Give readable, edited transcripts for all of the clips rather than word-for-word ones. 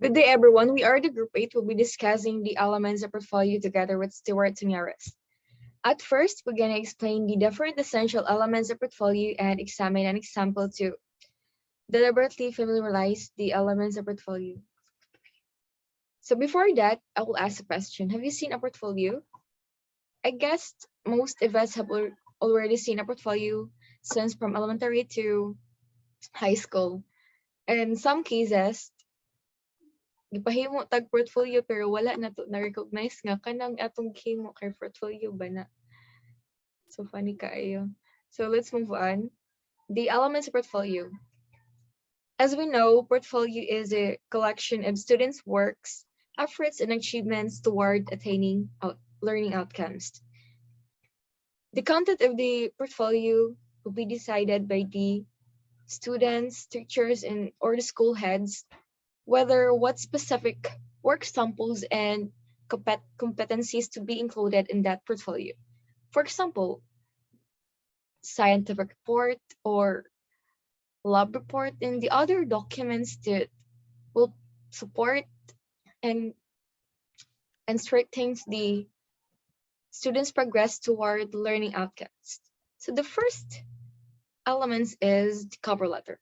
Good day, everyone. We are the Group 8. We'll be discussing the elements of portfolio together with Stuart Tuniares. At first, we're going to explain the different essential elements of portfolio and examine an example to deliberately familiarize the elements of portfolio. So before that, I will ask a question. Have you seen a portfolio? I guess most of us have already seen a portfolio since from elementary to high school. In some cases, gipahimo tag portfolio pero wala na to na-recognize nga kanang atong gihimo kay portfolio ba na. So funny kaayo. So let's move on. The elements of portfolio. As we know, portfolio is a collection of students' works, efforts, and achievements toward attaining learning outcomes. The content of the portfolio will be decided by the students, teachers, and or the school heads whether what specific work samples and competencies to be included in that portfolio. For example, scientific report or lab report and the other documents that will support and strengthens the students' progress toward learning outcomes. So the first element is the cover letter.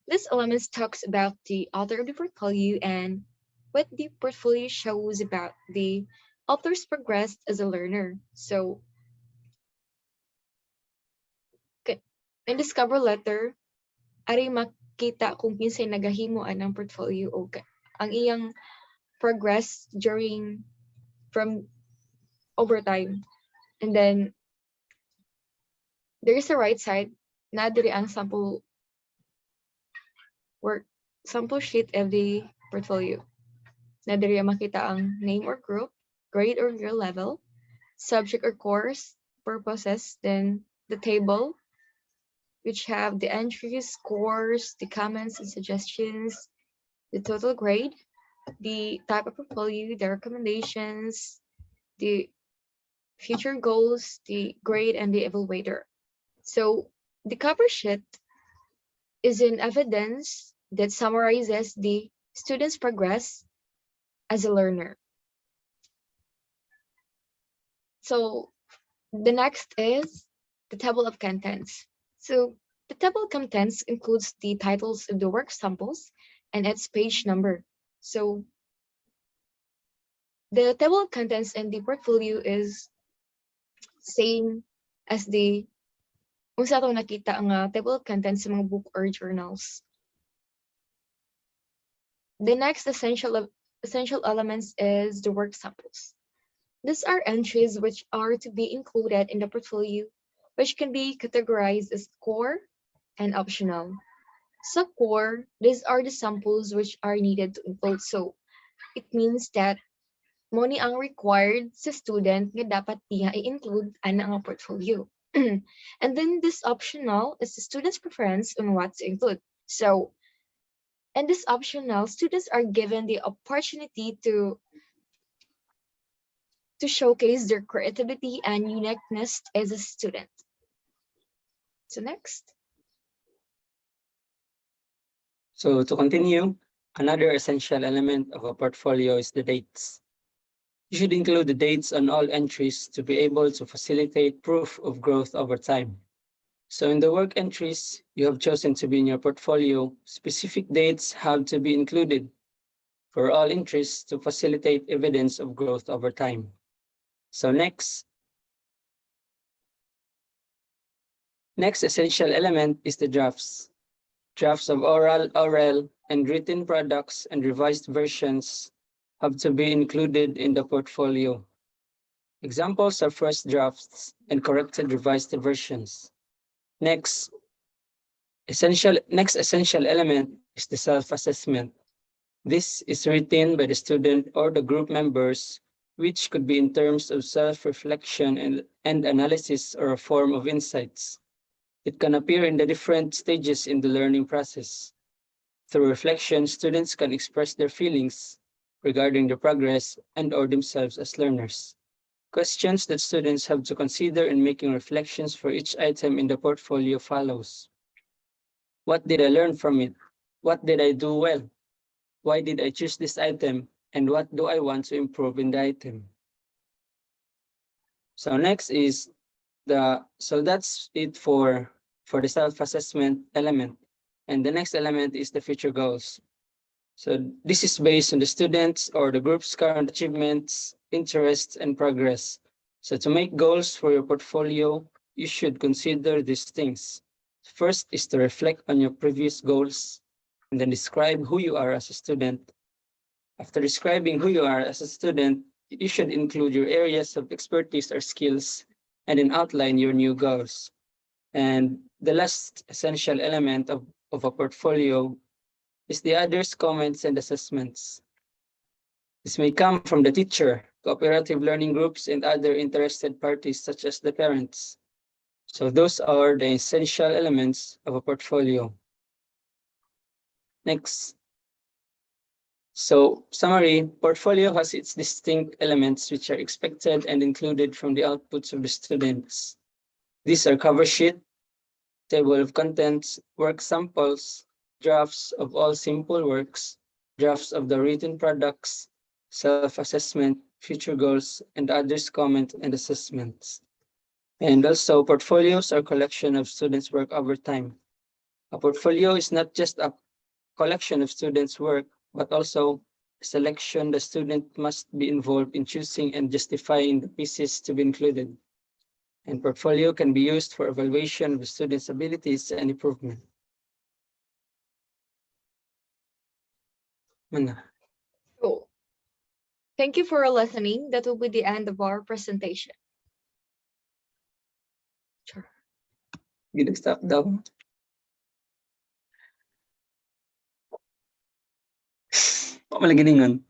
This element talks about the author of the portfolio and what the portfolio shows about the author's progress as a learner. So in this cover letter, ari makita kung kinsay nagahimoan ang portfolio o ang iyang progress from over time. And then there is a right side na diri ang sample sheet of the portfolio. Na diri makita ang name or group, grade or year level, subject or course, purposes, then the table, which have the entries, scores, the comments and suggestions, the total grade, the type of portfolio, the recommendations, the future goals, the grade, and the evaluator. So the cover sheet is an evidence that summarizes the student's progress as a learner. So the next is the table of contents. So the table of contents includes the titles of the work samples and its page number. So the table of contents and the portfolio is same as the kung sa atong nakita ang table of contents sa mga book or journals. The next essential elements is the work samples. These are entries which are to be included in the portfolio, which can be categorized as core and optional. So core, these are the samples which are needed to include. So it means that mo ni ang required sa student nga dapat niya i-include ana ang portfolio. And then this optional is the student's preference on what to include. So in this optional, students are given the opportunity to showcase their creativity and uniqueness as a student. So next. So to continue, another essential element of a portfolio is the dates. You should include the dates on all entries to be able to facilitate proof of growth over time. So in the work entries you have chosen to be in your portfolio, specific dates have to be included for all entries to facilitate evidence of growth over time. So next essential element is the drafts. Drafts of oral, and written products and revised versions have to be included in the portfolio. Examples are first drafts and corrected revised versions. Next essential element is the self-assessment. This is written by the student or the group members, which could be in terms of self-reflection and analysis or a form of insights. It can appear in the different stages in the learning process. Through reflection, students can express their feelings regarding the progress and or themselves as learners. Questions that students have to consider in making reflections for each item in the portfolio follows. What did I learn from it? What did I do well? Why did I choose this item? And what do I want to improve in the item? So next is so that's it for the self-assessment element. And the next element is the future goals. So this is based on the students or the group's current achievements, interests, and progress. So to make goals for your portfolio, you should consider these things. First is to reflect on your previous goals and then describe who you are as a student. After describing who you are as a student, you should include your areas of expertise or skills and then outline your new goals. And the last essential element of a portfolio is the others' comments and assessments. This may come from the teacher, cooperative learning groups, and other interested parties such as the parents. So those are the essential elements of a portfolio. Next. So summary, portfolio has its distinct elements which are expected and included from the outputs of the students. These are cover sheet, table of contents, work samples, drafts of all simple works, drafts of the written products, self-assessment, future goals, and others' comment and assessments. And also, portfolios are collection of students' work over time. A portfolio is not just a collection of students' work, but also a selection the student must be involved in choosing and justifying the pieces to be included. And portfolio can be used for evaluation of the students' abilities and improvement. So, thank you for listening. That will be the end of our presentation. Sure. Gina, stop daw. Malagi ningon.